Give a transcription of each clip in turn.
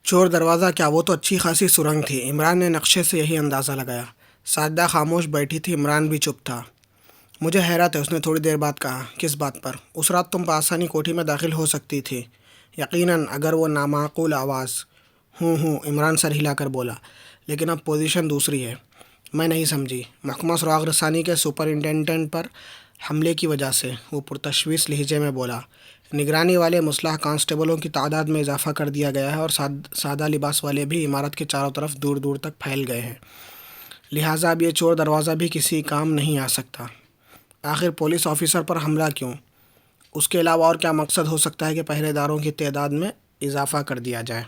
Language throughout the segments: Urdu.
چور دروازہ کیا، وہ تو اچھی خاصی سرنگ تھی۔ عمران نے نقشے سے یہی اندازہ لگایا۔ ساجدہ خاموش بیٹھی تھی، عمران بھی چپ تھا۔ مجھے حیرت ہے، اس نے تھوڑی دیر بعد کہا۔ کس بات پر؟ اس رات تم بآسانی کوٹھی میں داخل ہو سکتی تھی۔ یقیناً، اگر وہ نامعقول آواز۔ ہوں، عمران سر ہلا کر بولا۔ لیکن اب پوزیشن دوسری ہے۔ میں نہیں سمجھی۔ محکمہ سراغ رسانی کے سپرنٹینڈنٹ پر حملے کی وجہ سے، وہ پرتشویش لہجے میں بولا۔ نگرانی والے مسلح کانسٹیبلوں کی تعداد میں اضافہ کر دیا گیا ہے اور سادہ لباس والے بھی عمارت کے چاروں طرف دور دور تک پھیل گئے ہیں، لہٰذا اب یہ چور دروازہ بھی کسی کام نہیں آ سکتا۔ آخر پولیس آفیسر پر حملہ کیوں؟ اس کے علاوہ اور کیا مقصد ہو سکتا ہے کہ پہرے داروں کی تعداد میں اضافہ کر دیا جائے؟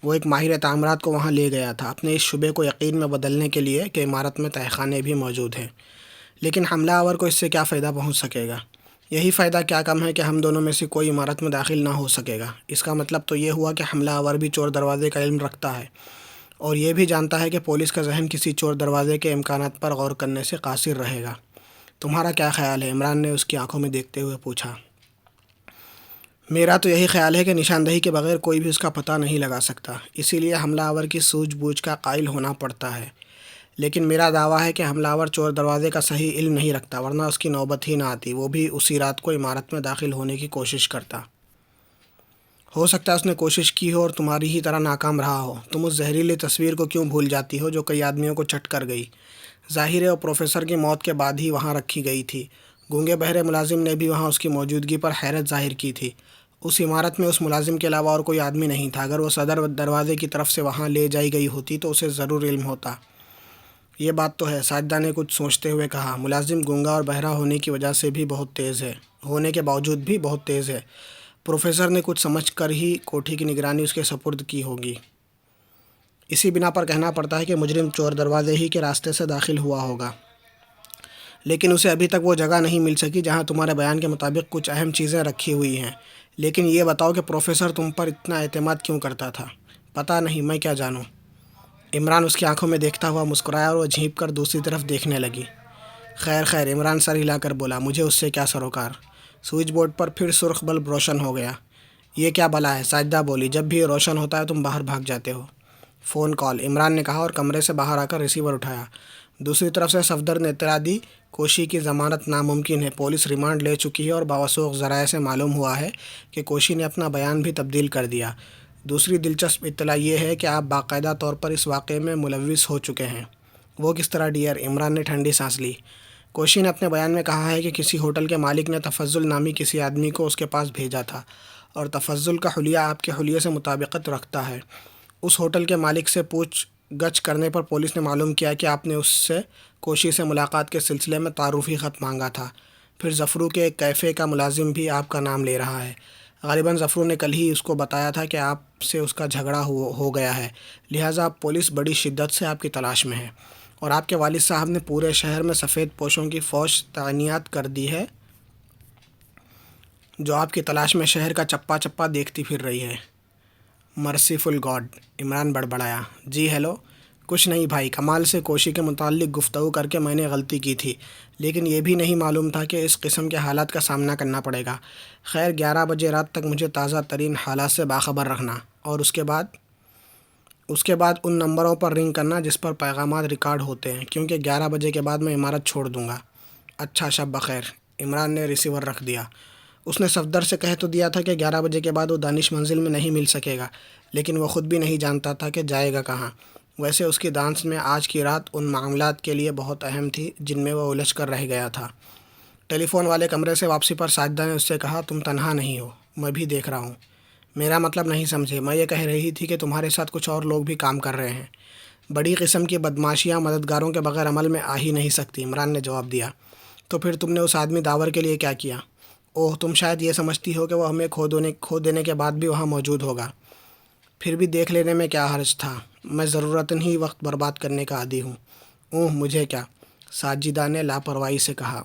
وہ ایک ماہر تعمیرات کو وہاں لے گیا تھا، اپنے اس شبے کو یقین میں بدلنے کے لیے کہ عمارت میں تہہ خانے بھی موجود ہیں۔ لیکن حملہ آور کو اس سے کیا فائدہ پہنچ سکے گا؟ یہی فائدہ کیا کم ہے کہ ہم دونوں میں سے کوئی عمارت میں داخل نہ ہو سکے گا۔ اس کا مطلب تو یہ ہوا کہ حملہ آور بھی چور دروازے کا علم رکھتا ہے اور یہ بھی جانتا ہے کہ پولیس کا ذہن کسی چور دروازے کے امکانات پر غور کرنے سے قاصر رہے گا۔ تمہارا کیا خیال ہے؟ عمران نے اس کی آنکھوں میں دیکھتے ہوئے پوچھا۔ میرا تو یہی خیال ہے کہ نشاندہی کے بغیر کوئی بھی اس کا پتہ نہیں لگا سکتا، اسی لیے حملہ آور کی سوجھ بوجھ کا قائل ہونا پڑتا ہے۔ لیکن میرا دعویٰ ہے کہ حملہ آور چور دروازے کا صحیح علم نہیں رکھتا، ورنہ اس کی نوبت ہی نہ آتی، وہ بھی اسی رات کو عمارت میں داخل ہونے کی کوشش کرتا۔ ہو سکتا ہے اس نے کوشش کی ہو اور تمہاری ہی طرح ناکام رہا ہو۔ تم اس زہریلی تصویر کو کیوں بھول جاتی ہو جو کئی آدمیوں کو چٹ کر گئی؟ ظاہر ہے وہ پروفیسر کی موت کے بعد ہی وہاں رکھی گئی تھی۔ گونگے بہرے ملازم نے بھی وہاں اس کی موجودگی پر حیرت ظاہر کی تھی۔ اس عمارت میں اس ملازم کے علاوہ اور کوئی آدمی نہیں تھا۔ اگر وہ صدر دروازے کی طرف سے وہاں لے جائی گئی ہوتی تو اسے ضرور علم ہوتا۔ یہ بات تو ہے، ساجدہ نے کچھ سوچتے ہوئے کہا۔ ملازم گونگا اور بہرا ہونے کی وجہ سے بھی بہت تیز ہے، ہونے کے باوجود بھی بہت تیز ہے۔ پروفیسر نے کچھ سمجھ کر ہی کوٹھی کی نگرانی اس کے سپرد کی ہوگی۔ اسی بنا پر کہنا پڑتا ہے کہ مجرم چور دروازے ہی کے راستے سے داخل ہوا ہوگا۔ لیکن اسے ابھی تک وہ جگہ نہیں مل سکی جہاں تمہارے بیان کے مطابق کچھ اہم چیزیں رکھی ہوئی ہیں۔ لیکن یہ بتاؤ کہ پروفیسر تم پر اتنا اعتماد کیوں کرتا تھا؟ پتہ نہیں، میں کیا جانوں۔ عمران اس کی آنکھوں میں دیکھتا ہوا مسکرایا اور وہ جھینپ کر دوسری طرف دیکھنے لگی۔ خیر، عمران سر ہلا کر بولا۔ مجھے اس سے کیا سروکار؟ سوئچ بورڈ پر پھر سرخ بلب روشن ہو گیا۔ یہ کیا بلا ہے؟ ساجدہ بولی۔ جب بھی یہ روشن ہوتا ہے تم باہر بھاگ جاتے ہو۔ فون کال، عمران نے کہا اور کمرے سے باہر آ کر ریسیور اٹھایا۔ دوسری طرف سے صفدر نے اطلاع دی، کوشی کی ضمانت ناممکن ہے، پولیس ریمانڈ لے چکی ہے اور باوثوق ذرائع سے معلوم ہوا ہے کہ کوشی نے اپنا بیان بھی تبدیل کر دیا۔ دوسری دلچسپ اطلاع یہ ہے کہ آپ باقاعدہ طور پر اس واقعے میں ملوث ہو چکے ہیں۔ وہ کس طرح ڈیئر؟ عمران نے ٹھنڈی سانس لی۔ کوشی نے اپنے بیان میں کہا ہے کہ کسی ہوٹل کے مالک نے تفضل نامی کسی آدمی کو اس کے پاس بھیجا تھا اور تفضل کا حلیہ آپ کے حلیے سے مطابقت رکھتا ہے۔ اس ہوٹل کے مالک سے پوچھ گچھ کرنے پر پولیس نے معلوم کیا کہ آپ نے اس سے کوشی سے ملاقات کے سلسلے میں تعارفی خط مانگا تھا۔ پھر ظفرو کے ایک کیفے کا ملازم بھی آپ کا نام لے رہا ہے۔ غالباً ظفرو نے کل ہی اس کو بتایا تھا کہ آپ سے اس کا جھگڑا ہو گیا ہے، لہٰذا اب پولیس بڑی شدت سے آپ کی تلاش میں ہے اور آپ کے والد صاحب نے پورے شہر میں سفید پوشوں کی فوج تعینات کر دی ہے جو آپ کی تلاش میں شہر کا چپا چپا دیکھتی پھر رہی ہے۔ مرسیفل گاڈ، عمران بڑبڑایا۔ جی ہیلو۔ کچھ نہیں بھائی، کمال سے کوشی کے متعلق گفتگو کر کے میں نے غلطی کی تھی، لیکن یہ بھی نہیں معلوم تھا کہ اس قسم کے حالات کا سامنا کرنا پڑے گا۔ خیر، 11 بجے رات تک مجھے تازہ ترین حالات سے باخبر رکھنا اور اس کے بعد ان نمبروں پر رنگ کرنا جس پر پیغامات ریکارڈ ہوتے ہیں، کیونکہ 11 بجے کے بعد میں عمارت چھوڑ دوں گا۔ اچھا، شب بخیر۔ عمران نے ریسیور رکھ دیا۔ اس نے صفدر سے کہہ تو دیا تھا کہ 11 بجے کے بعد وہ دانش منزل میں نہیں مل سکے گا، لیکن وہ خود بھی نہیں جانتا تھا کہ جائے گا کہاں۔ ویسے اس کی دانش میں آج کی رات ان معاملات کے لیے بہت اہم تھی جن میں وہ الجھ کر رہ گیا تھا۔ ٹیلی فون والے کمرے سے واپسی پر ساجدہ نے اس سے کہا، تم تنہا نہیں ہو، میں بھی دیکھ رہا ہوں۔ میرا مطلب نہیں سمجھے، میں یہ کہہ رہی تھی کہ تمہارے ساتھ کچھ اور لوگ بھی کام کر رہے ہیں۔ بڑی قسم کی بدماشیاں مددگاروں کے بغیر عمل میں آ ہی نہیں سکتی، عمران نے جواب دیا۔ تو پھر تم نے اس آدمی داور کے لیے کیا کیا؟ اوہ، تم شاید یہ سمجھتی ہو کہ وہ ہمیں کھو دینے کے بعد بھی وہاں موجود ہوگا۔ پھر بھی دیکھ لینے میں کیا حرج تھا؟ میں ضرورتاً ہی وقت برباد کرنے کا عادی ہوں۔ اوہ، مجھے کیا؟ ساجدہ نے لاپرواہی سے کہا۔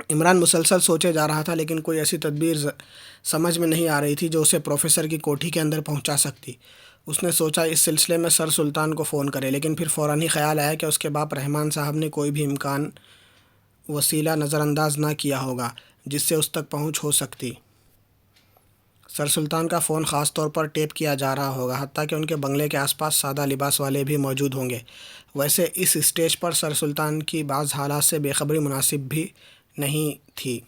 عمران مسلسل سوچے جا رہا تھا، لیکن کوئی ایسی تدبیر سمجھ میں نہیں آ رہی تھی جو اسے پروفیسر کی کوٹھی کے اندر پہنچا سکتی۔ اس نے سوچا اس سلسلے میں سر سلطان کو فون کرے، لیکن پھر فوراً ہی خیال آیا کہ اس کے باپ رحمان صاحب نے کوئی بھی امکان وسیلہ نظر انداز نہ کیا ہوگا جس سے اس تک پہنچ ہو سکتی۔ سر سلطان کا فون خاص طور پر ٹیپ کیا جا رہا ہوگا، حتیٰ کہ ان کے بنگلے کے آس پاس سادہ لباس والے بھی موجود ہوں گے۔ ویسے اس اسٹیج پر سر سلطان کی بعض حالات سے بے خبری مناسب بھی نہیں تھی۔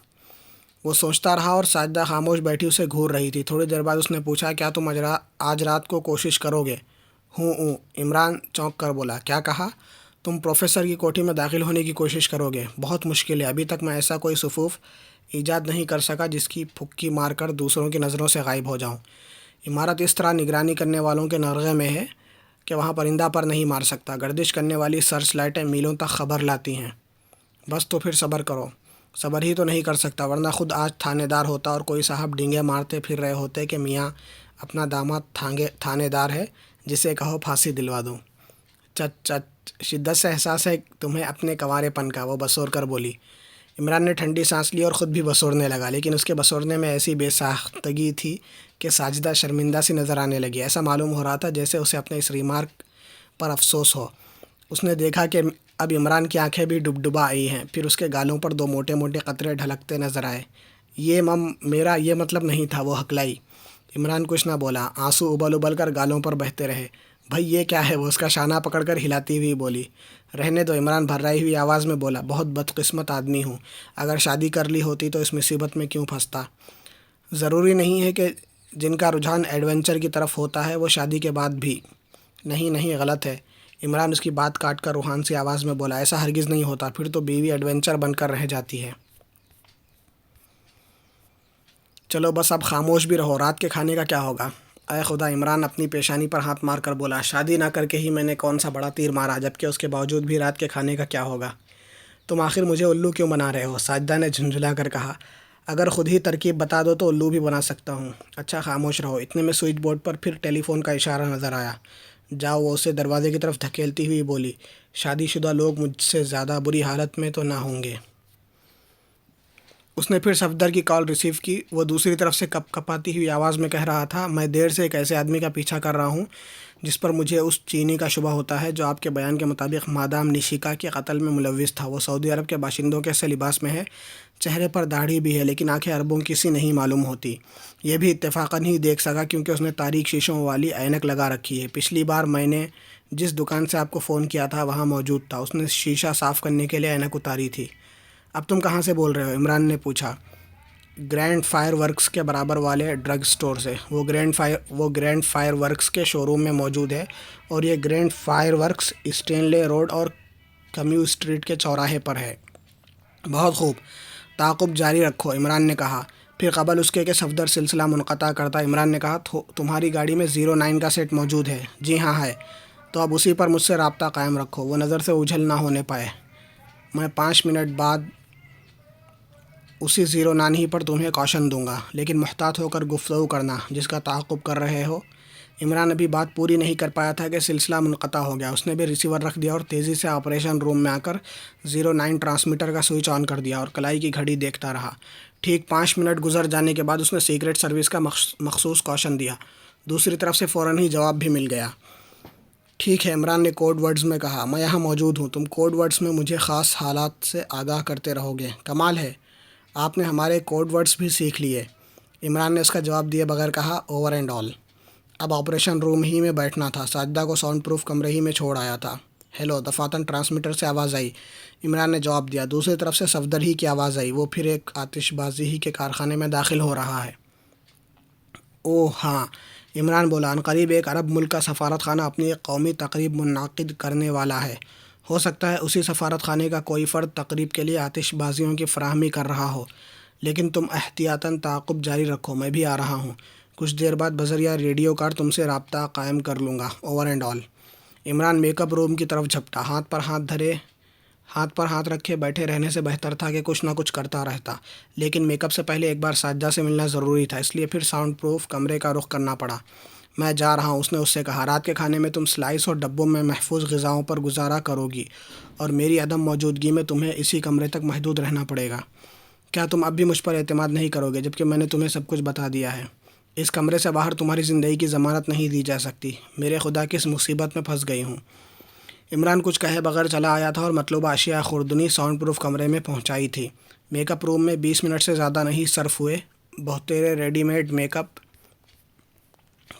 وہ سوچتا رہا اور ساجدہ خاموش بیٹھی اسے گھور رہی تھی۔ تھوڑی دیر بعد اس نے پوچھا، کیا تم آج رات کو کوشش کرو گے؟ ہوں۔ عمران چونک کر بولا، کیا کہا؟ تم پروفیسر کی کوٹھی میں داخل ہونے کی کوشش کرو گے؟ بہت مشکل ہے، ابھی تک میں ایسا کوئی صفوف ایجاد نہیں کر سکا جس کی پھکی مار کر دوسروں کی نظروں سے غائب ہو جاؤں۔ عمارت اس طرح نگرانی کرنے والوں کے نرغے میں ہے کہ وہاں پرندہ پر نہیں مار سکتا۔ گردش کرنے والی سرچ لائٹیں میلوں تک خبر لاتی ہیں۔ بس تو پھر صبر کرو۔ صبر ہی تو نہیں کر سکتا، ورنہ خود آج تھانے دار ہوتا اور کوئی صاحب ڈینگے مارتے پھر رہے ہوتے کہ میاں اپنا داماد تھانے دار ہے، جسے کہو پھانسی دلوا دوں۔ چچ شدت سے احساس ہے تمہیں اپنے کنوارے پن کا، وہ بسور کر بولی۔ عمران نے ٹھنڈی سانس لی اور خود بھی بسورنے لگا، لیکن اس کے بسورنے میں ایسی بے ساختگی تھی کہ ساجدہ شرمندہ سی نظر آنے لگی۔ ایسا معلوم ہو رہا تھا جیسے اسے اپنے اس ریمارک پر افسوس ہو۔ اس نے دیکھا کہ اب عمران کی آنکھیں بھی ڈبڈبا آئی ہیں، پھر اس کے گالوں پر دو موٹے موٹے قطرے ڈھلکتے نظر آئے۔ میرا یہ مطلب نہیں تھا، وہ ہکلائی۔ عمران کچھ نہ بولا، آنسو ابل ابل کر گالوں پر بہتے رہے۔ بھائی یہ کیا ہے؟ وہ اس کا شانہ پکڑ کر ہلاتی ہوئی بولی۔ رہنے دو، عمران بھرائی ہوئی آواز میں بولا، بہت بدقسمت آدمی ہوں، اگر شادی کر لی ہوتی تو اس مصیبت میں کیوں پھنستا؟ ضروری نہیں ہے کہ جن کا رجحان ایڈونچر کی طرف ہوتا ہے وہ شادی کے بعد بھی۔ نہیں غلط ہے۔ عمران اس کی بات کاٹ کر روحان سی آواز میں بولا، ایسا ہرگز نہیں ہوتا، پھر تو بیوی ایڈونچر بن کر رہ جاتی ہے۔ چلو بس اب خاموش بھی رہو، رات کے کھانے کا کیا ہوگا؟ اے خدا! عمران اپنی پیشانی پر ہاتھ مار کر بولا، شادی نہ کر کے ہی میں نے کون سا بڑا تیر مارا، جبکہ اس کے باوجود بھی رات کے کھانے کا کیا ہوگا؟ تم آخر مجھے الو کیوں بنا رہے ہو؟ ساجدہ نے جھنجھلا کر کہا، اگر خود ہی ترکیب بتا دو تو الو بھی بنا سکتا ہوں۔ اچھا خاموش رہو۔ اتنے میں سوئچ بورڈ پر پھر ٹیلی فون کا اشارہ نظر آیا۔ جاؤ، وہ اسے دروازے کی طرف دھکیلتی ہوئی بولی، شادی شدہ لوگ مجھ سے زیادہ بری حالت میں تو نہ ہوں گے۔ اس نے پھر صفدر کی کال ریسیو کی۔ وہ دوسری طرف سے کپ کپاتی ہوئی آواز میں کہہ رہا تھا، میں دیر سے ایک ایسے آدمی کا پیچھا کر رہا ہوں جس پر مجھے اس چینی کا شبہ ہوتا ہے جو آپ کے بیان کے مطابق مادام نشیکا کے قتل میں ملوث تھا۔ وہ سعودی عرب کے باشندوں کے سے لباس میں ہے، چہرے پر داڑھی بھی ہے، لیکن آنکھیں عربوں کی سی نہیں معلوم ہوتی۔ یہ بھی اتفاقاً ہی دیکھ سکا کیونکہ اس نے تاریک شیشوں والی اینک لگا رکھی ہے۔ پچھلی بار میں نے جس دکان سے آپ کو فون کیا تھا وہاں موجود تھا، اس نے شیشہ صاف کرنے کے لیے اینک اتاری تھی۔ اب تم کہاں سے بول رہے ہو؟ عمران نے پوچھا۔ گرینڈ فائر ورکس کے برابر والے ڈرگ سٹور سے۔ وہ گرینڈ فائر ورکس کے شو روم میں موجود ہے، اور یہ grand fire works Stanley road اور کمیو اسٹریٹ کے چوراہے پر ہے۔ بہت خوب، تعاقب جاری رکھو، عمران نے کہا۔ پھر قبل اس کے کہ صفدر سلسلہ منقطع کرتا عمران نے کہا، تمہاری گاڑی میں 09 کا سیٹ موجود ہے؟ جی ہاں ہے۔ تو اب اسی پر مجھ سے رابطہ قائم رکھو، وہ نظر سے اوجھل نہ ہونے پائے۔ میں 5 منٹ بعد اسی 09 ہی پر تمہیں کوشن دوں گا، لیکن محتاط ہو کر گفتگو کرنا جس کا تعاقب کر رہے ہو۔ عمران ابھی بات پوری نہیں کر پایا تھا کہ سلسلہ منقطع ہو گیا۔ اس نے بھی ریسیور رکھ دیا اور تیزی سے آپریشن روم میں آ کر 09 ٹرانسمیٹر کا سوئچ آن کر دیا اور کلائی کی گھڑی دیکھتا رہا۔ ٹھیک 5 منٹ گزر جانے کے بعد اس نے سیکرٹ سروس کا مخصوص کوشن دیا۔ دوسری طرف سے فوراً ہی جواب بھی مل گیا۔ ٹھیک ہے، عمران نے کوڈ ورڈز میں کہا، میں یہاں موجود ہوں، تم کوڈ ورڈز میں مجھے خاص حالات سے آگاہ کرتے رہو گے۔ کمال ہے، آپ نے ہمارے کوڈ ورڈز بھی سیکھ لیے، عمران نے اس کا جواب دیے بغیر کہا، اوور اینڈ آل۔ اب آپریشن روم ہی میں بیٹھنا تھا۔ ساجدہ کو ساؤنڈ پروف کمرے ہی میں چھوڑ آیا تھا۔ ہیلو، دفاتن ٹرانسمیٹر سے آواز آئی۔ عمران نے جواب دیا۔ دوسری طرف سے صفدر ہی کی آواز آئی، وہ پھر ایک آتش بازی ہی کے کارخانے میں داخل ہو رہا ہے۔ اوہ ہاں، عمران بولا، عنقریب ایک عرب ملک کا سفارت خانہ اپنی ایک قومی تقریب منعقد کرنے والا ہے۔ ہو سکتا ہے اسی سفارت خانے کا کوئی فرد تقریب کے لیے آتش بازیوں کی فراہمی کر رہا ہو، لیکن تم احتیاطاً تعاقب جاری رکھو، میں بھی آ رہا ہوں۔ کچھ دیر بعد بذریعہ ریڈیو کارڈ تم سے رابطہ قائم کر لوں گا، over and all. Imran make up room کی طرف جھپٹا۔ ہاتھ پر ہاتھ رکھے بیٹھے رہنے سے بہتر تھا کہ کچھ نہ کچھ کرتا رہتا، لیکن میک اپ سے پہلے ایک بار ساجدہ سے ملنا ضروری تھا، اس لیے پھر ساؤنڈ پروف کمرے کا رخ کرنا پڑا۔ میں جا رہا ہوں، اس نے اس سے کہا۔ رات کے کھانے میں تم سلائس اور ڈبوں میں محفوظ غذاؤں پر گزارا کرو گی، اور میری عدم موجودگی میں تمہیں اسی کمرے تک محدود رہنا پڑے گا۔ کیا تم اب بھی مجھ پر اعتماد نہیں کرو گے جبکہ میں نے تمہیں سب کچھ بتا دیا ہے؟ اس کمرے سے باہر تمہاری زندگی کی ضمانت نہیں دی جا سکتی۔ میرے خدا، کس مصیبت میں پھنس گئی ہوں۔ عمران کچھ کہے بغیر چلا آیا تھا اور مطلوبہ اشیاء خوردنی ساؤنڈ پروف کمرے میں پہنچائی تھی۔ میک اپ روم میں 20 منٹ سے زیادہ نہیں صرف ہوئے۔ بہتیرے ریڈی میڈ میک اپ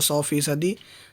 100%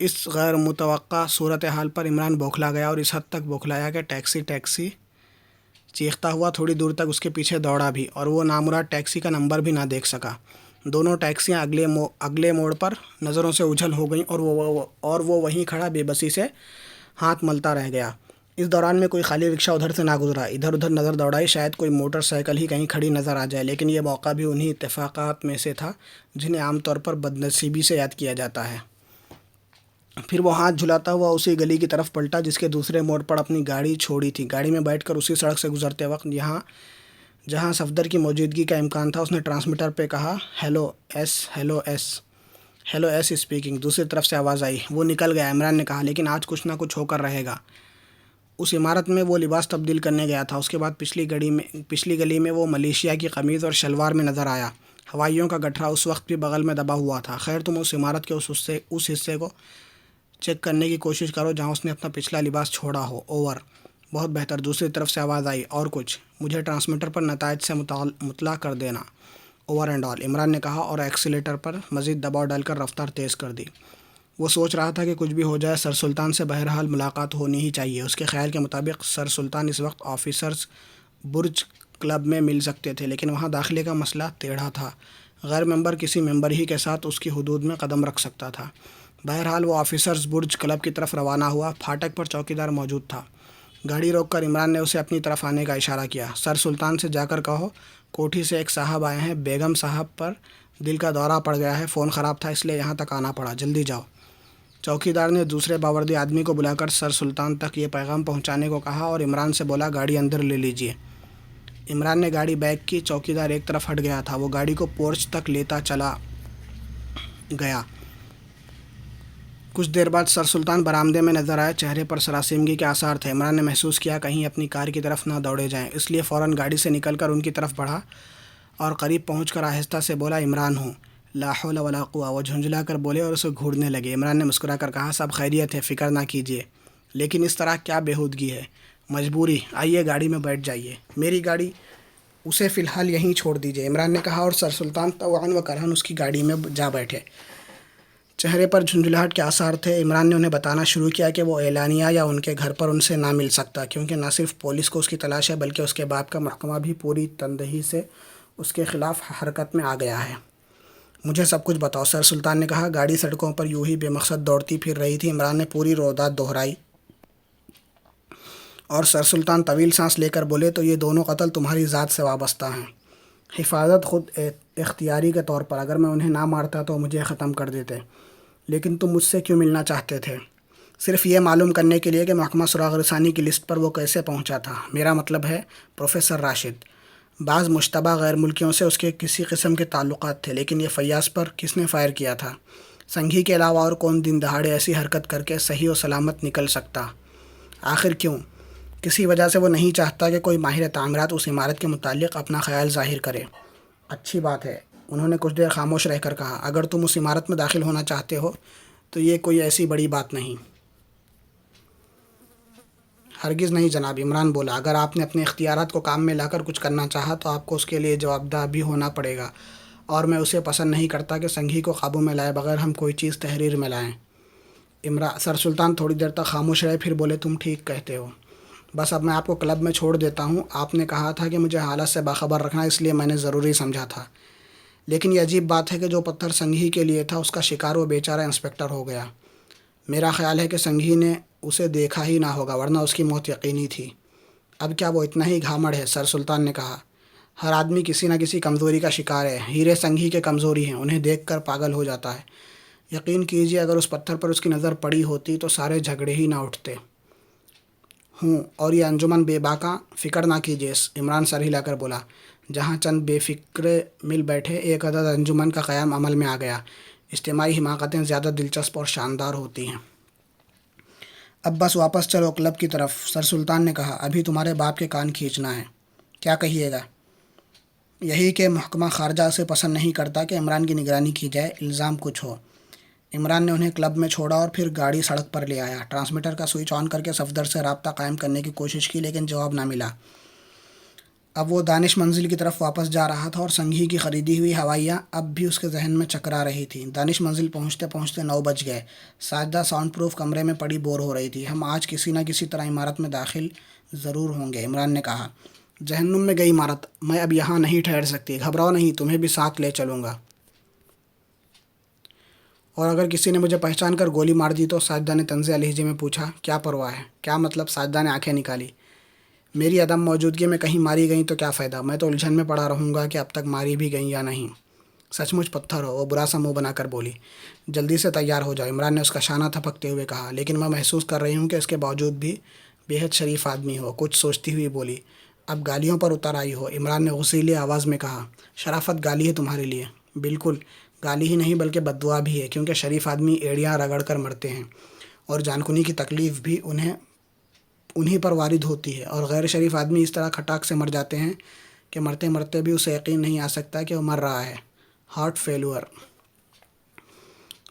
اس غیر متوقع صورتحال پر عمران بوکھلا گیا اور اس حد تک بوکھلایا کہ ٹیکسی چیختا ہوا تھوڑی دور تک اس کے پیچھے دوڑا بھی اور وہ نامراد ٹیکسی کا نمبر بھی نہ دیکھ سکا۔ دونوں ٹیکسیاں اگلے موڑ پر نظروں سے اوجھل ہو گئیں اور وہ وہیں کھڑا بے بسی سے ہاتھ ملتا رہ گیا۔ اس دوران میں کوئی خالی رکشہ ادھر سے نہ گزرا۔ ادھر ادھر نظر دوڑائی، شاید کوئی موٹر سائیکل ہی کہیں کھڑی نظر آ جائے، لیکن یہ موقع بھی انہی اتفاقات میں سے تھا جنہیں عام طور پر بدنصیبی سے یاد کیا جاتا ہے۔ پھر وہ ہاتھ جھلاتا ہوا اسی گلی کی طرف پلٹا جس کے دوسرے موڑ پر اپنی گاڑی چھوڑی تھی۔ گاڑی میں بیٹھ کر اسی سڑک سے گزرتے وقت جہاں صفدر کی موجودگی کا امکان تھا، اس نے ٹرانسمیٹر پہ کہا، hello S, hello S, hello S speaking. دوسری طرف سے آواز آئی۔ وہ نکل گیا، عمران نے کہا، لیکن آج کچھ نہ کچھ ہو کر رہے گا۔ اس عمارت میں وہ لباس تبدیل کرنے گیا تھا۔ اس کے بعد پچھلی گلی میں وہ ملیشیا کی قمیض اور شلوار میں نظر آیا۔ ہوائیوں کا گٹھڑا اس وقت بھی بغل میں دبا ہوا تھا۔ خیر، تم اس عمارت کے اس حصے کو چیک کرنے کی کوشش کرو جہاں اس نے اپنا پچھلا لباس چھوڑا ہو۔ اوور۔ بہت بہتر۔ دوسری طرف سے آواز آئی، اور کچھ؟ مجھے ٹرانسمیٹر پر نتائج سے مطلع کر دینا۔ اوور اینڈ آل، عمران نے کہا اور ایکسیلیٹر پر مزید دباؤ ڈال کر رفتار تیز کر دی۔ وہ سوچ رہا تھا کہ کچھ بھی ہو جائے، سر سلطان سے بہرحال ملاقات ہونی ہی چاہیے۔ اس کے خیال کے مطابق سر سلطان اس وقت آفیسرز برج کلب میں مل سکتے تھے، لیکن وہاں داخلے کا مسئلہ ٹیڑھا تھا۔ غیر ممبر کسی ممبر ہی کے ساتھ اس کی حدود میں قدم رکھ سکتا تھا۔ بہرحال وہ آفیسرز برج کلب کی طرف روانہ ہوا۔ پھاٹک پر چوکیدار موجود تھا۔ گاڑی روک کر عمران نے اسے اپنی طرف آنے کا اشارہ کیا۔ سر سلطان سے جا کر کہو کوٹھی سے ایک صاحب آئے ہیں، بیگم صاحب پر دل کا دورہ پڑ گیا ہے، فون خراب تھا اس لیے یہاں تک آنا پڑا، جلدی جاؤ۔ چوکیدار نے دوسرے باوردی آدمی کو بلا کر سر سلطان تک یہ پیغام پہنچانے کو کہا اور عمران سے بولا، گاڑی اندر لے لیجئے۔ عمران نے گاڑی بیک کی۔ چوکیدار ایک طرف ہٹ گیا تھا۔ وہ گاڑی کو پورچ تک لیتا چلا گیا۔ کچھ دیر بعد سر سلطان برآمدے میں نظر آئے۔ چہرے پر سراسیمگی کے آثار تھے۔ عمران نے محسوس کیا کہیں اپنی کار کی طرف نہ دوڑے جائیں، اس لیے فوراً گاڑی سے نکل کر ان کی طرف بڑھا اور قریب پہنچ کر آہستہ سے بولا، عمران ہوں۔ لا حول ولا قوہ، وہ جھنجھلا کر بولے اور اسے گھورنے لگے۔ عمران نے مسکرا کر کہا، سب خیریت ہے، فکر نہ کیجیے، لیکن اس طرح کیا بےہودگی ہے؟ مجبوری۔ آئیے گاڑی میں بیٹھ جائیے، میری گاڑی، اسے فی الحال یہیں چھوڑ دیجیے، عمران نے کہا اور سر سلطان طوعاً و کرہاً اس کی گاڑی میں جا بیٹھے۔ چہرے پر جھنجھلاہٹ کے آثار تھے۔ عمران نے انہیں بتانا شروع کیا کہ وہ اعلانیہ یا ان کے گھر پر ان سے نہ مل سکتا، کیونکہ نہ صرف پولیس کو اس کی تلاش ہے بلکہ اس کے باپ کا محکمہ بھی پوری تندہی سے اس کے خلاف حرکت میں آ گیا ہے۔ مجھے سب کچھ بتاؤ، سر سلطان نے کہا۔ گاڑی سڑکوں پر یوں ہی بے مقصد دوڑتی پھر رہی تھی۔ عمران نے پوری روایت دہرائی اور سر سلطان طویل سانس لے کر بولے، تو یہ دونوں قتل تمہاری ذات سے وابستہ ہیں، حفاظت خود اختیاری کے طور پر۔ اگر میں انہیں نہ مارتا تو مجھے ختم کر دیتے، لیکن تم مجھ سے کیوں ملنا چاہتے تھے؟ صرف یہ معلوم کرنے کے لیے کہ محکمہ سراغ رسانی کی لسٹ پر وہ کیسے پہنچا تھا۔ میرا مطلب ہے پروفیسر راشد۔ بعض مشتبہ غیر ملکیوں سے اس کے کسی قسم کے تعلقات تھے، لیکن یہ فیاض پر کس نے فائر کیا تھا؟ سنگھی کے علاوہ اور کون دن دہاڑے ایسی حرکت کر کے صحیح و سلامت نکل سکتا؟ آخر کیوں؟ کسی وجہ سے وہ نہیں چاہتا کہ کوئی ماہر تعمیرات اس عمارت کے متعلق اپنا خیال ظاہر کرے۔ اچھی بات ہے، انہوں نے کچھ دیر خاموش رہ کر کہا۔ اگر تم اس عمارت میں داخل ہونا چاہتے ہو تو یہ کوئی ایسی بڑی بات نہیں۔ ہرگز نہیں جناب، عمران بولا۔ اگر آپ نے اپنے اختیارات کو کام میں لا کر کچھ کرنا چاہا تو آپ کو اس کے لیے جوابدہ بھی ہونا پڑے گا، اور میں اسے پسند نہیں کرتا کہ سنگھی کو قابو میں لائے بغیر ہم کوئی چیز تحریر میں لائیں۔ سر سلطان تھوڑی دیر تک خاموش رہے، پھر بولے، تم ٹھیک کہتے ہو۔ بس اب میں آپ کو کلب میں چھوڑ دیتا ہوں۔ آپ نے کہا تھا کہ مجھے حالات سے باخبر رکھنا، اس لیے میں نے ضروری سمجھا تھا، لیکن یہ عجیب بات ہے کہ جو پتھر سنگھی کے لیے تھا اس کا شکار وہ بیچارہ انسپکٹر ہو گیا۔ میرا خیال ہے کہ سنگھی نے اسے دیکھا ہی نہ ہوگا، ورنہ اس کی موت یقینی تھی۔ اب کیا وہ اتنا ہی گھامڑ ہے؟ سر سلطان نے کہا، ہر آدمی کسی نہ کسی کمزوری کا شکار ہے۔ ہیرے سنگھی کے کمزوری ہیں، انہیں دیکھ کر پاگل ہو جاتا ہے۔ یقین کیجیے اگر اس پتھر پر اس کی نظر پڑی ہوتی تو سارے جھگڑے ہی نہ اٹھتے۔ ہوں، اور یہ انجمن بے باکاں، فکر نہ کیجیے، عمران سر ہلا کر بولا۔ جہاں چند بے فکرے مل بیٹھے، ایک عدد انجمن کا قیام عمل میں آ گیا۔ اجتماعی حماقتیں زیادہ دلچسپ اور شاندار ہوتی ہیں۔ اب بس واپس چلو کلب کی طرف، سر سلطان نے کہا۔ ابھی تمہارے باپ کے کان کھینچنا ہے۔ کیا کہیے گا؟ یہی کہ محکمہ خارجہ اسے پسند نہیں کرتا کہ عمران کی نگرانی کی جائے، الزام کچھ ہو۔ عمران نے انہیں کلب میں چھوڑا اور پھر گاڑی سڑک پر لے آیا۔ ٹرانسمیٹر کا سوئچ آن کر کے صفدر سے رابطہ قائم کرنے کی کوشش کی، لیکن جواب نہ ملا۔ اب وہ دانش منزل کی طرف واپس جا رہا تھا اور سنگھی کی خریدی ہوئی ہوائیاں اب بھی اس کے ذہن میں چکرا رہی تھیں۔ دانش منزل پہنچتے پہنچتے 9 بج گئے۔ ساجدہ ساؤنڈ پروف کمرے میں پڑی بور ہو رہی تھی۔ ہم آج کسی نہ کسی طرح عمارت میں داخل ضرور ہوں گے، عمران نے کہا۔ جہنم میں گئی عمارت، میں اب یہاں نہیں ٹھہر سکتی۔ گھبراؤ نہیں، تمہیں بھی ساتھ لے چلوں گا۔ اور اگر کسی نے مجھے پہچان کر گولی مار دی تو؟ ساجدہ نے طنزیہ لہجے میں پوچھا۔ کیا پرواہ ہے؟ کیا مطلب؟ ساجدہ نے آنکھیں نکالی۔ میری عدم موجودگی میں کہیں ماری گئیں تو کیا فائدہ؟ میں تو الجھن میں پڑا رہوں گا کہ اب تک ماری بھی گئیں یا نہیں۔ سچ مچ پتھر ہو، وہ برا سا منہ بنا کر بولی۔ جلدی سے تیار ہو جاؤ، عمران نے اس کا شانہ تھپکتے ہوئے کہا۔ لیکن میں محسوس کر رہی ہوں کہ اس کے باوجود بھی بے حد شریف آدمی ہو، کچھ سوچتی ہوئی بولی۔ اب گالیوں پر اتر آئی ہو، عمران نے غصیلی آواز میں کہا۔ شرافت گالی ہے تمہارے لیے؟ بالکل، گالی ہی نہیں بلکہ بددعا بھی ہے، کیونکہ شریف آدمی ایڑیاں رگڑ کر مرتے ہیں اور جانکنی کی تکلیف بھی انہیں پر وارد ہوتی ہے، اور غیر شریف آدمی اس طرح کھٹاک سے مر جاتے ہیں کہ مرتے مرتے بھی اسے یقین نہیں آ سکتا کہ وہ مر رہا ہے۔ Heart failure.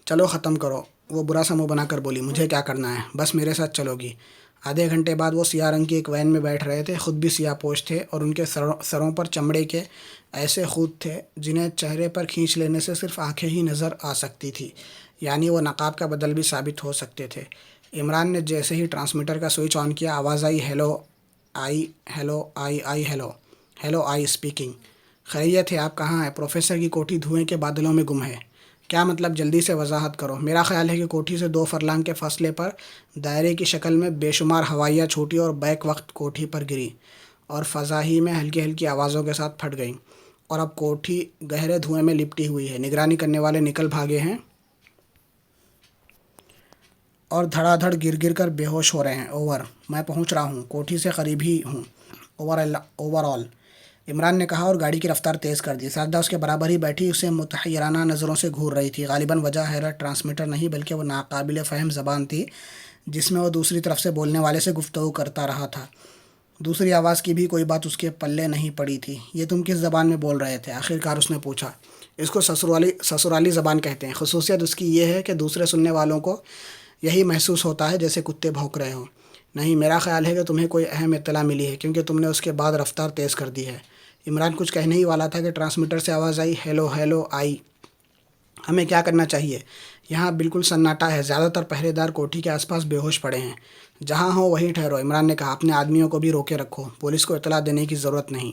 چلو ختم کرو، وہ برا سا منہ بنا کر بولی۔ مجھے کیا کرنا ہے؟ بس میرے ساتھ چلو گی۔ آدھے گھنٹے بعد وہ سیاہ رنگ کی ایک وین میں بیٹھ رہے تھے، خود بھی سیاہ پوش تھے اور ان کے سروں پر چمڑے کے ایسے خود تھے جنہیں چہرے پر کھینچ لینے سے صرف آنکھیں ہی نظر آ سکتی تھی، یعنی وہ نقاب کا بدل بھی ثابت ہو سکتے تھے۔ عمران نے جیسے ہی ٹرانسمیٹر کا سوئچ آن کیا، آواز آئی، hello I, hello I, I hello, hello I speaking. خیریت ہے، آپ کہاں ہیں؟ پروفیسر کی کوٹھی دھوئیں کے بادلوں میں گم ہے۔ کیا مطلب؟ جلدی سے وضاحت کرو۔ میرا خیال ہے کہ کوٹھی سے 2 فرلانگ کے فاصلے پر دائرے کی شکل میں بے شمار ہوائیاں چھوٹی اور بیک وقت کوٹھی پر گری اور فضا ہی میں ہلکی ہلکی آوازوں کے ساتھ پھٹ گئیں، اور اب کوٹھی گہرے دھوئیں میں لپٹی ہوئی ہے۔ نگرانی کرنے والے نکل بھاگے ہیں اور دھڑا دھڑ گر گر کر بے ہوش ہو رہے ہیں۔ اوور، میں پہنچ رہا ہوں، کوٹھی سے قریب ہی ہوں۔ اوور آل، عمران نے کہا اور گاڑی کی رفتار تیز کر دی۔ ساجدہ اس کے برابر ہی بیٹھی اسے متحیرانہ نظروں سے گھور رہی تھی۔ غالباً وجہ حیرت ٹرانسمیٹر نہیں بلکہ وہ ناقابل فہم زبان تھی جس میں وہ دوسری طرف سے بولنے والے سے گفتگو کرتا رہا تھا۔ دوسری آواز کی بھی کوئی بات اس کے پلے نہیں پڑی تھی۔ یہ تم کس زبان میں بول رہے تھے؟ آخرکار اس نے پوچھا۔ اس کو سسرالی زبان کہتے ہیں۔ خصوصیت اس کی یہ ہے کہ دوسرے سننے والوں کو یہی محسوس ہوتا ہے جیسے کتے بھونک رہے ہوں۔ نہیں، میرا خیال ہے کہ تمہیں کوئی اہم اطلاع ملی ہے، کیونکہ تم نے اس کے بعد رفتار تیز کر دی ہے۔ عمران کچھ کہنے ہی والا تھا کہ ٹرانسمیٹر سے آواز آئی، ہیلو ہیلو آئی۔ ہمیں کیا کرنا چاہیے؟ یہاں بالکل سناٹا ہے، زیادہ تر پہرے دار کوٹھی کے آس پاس بے ہوش پڑے ہیں۔ جہاں ہو وہیں ٹھہرو، عمران نے کہا۔ اپنے آدمیوں کو بھی روکے رکھو، پولیس کو اطلاع دینے کی ضرورت نہیں۔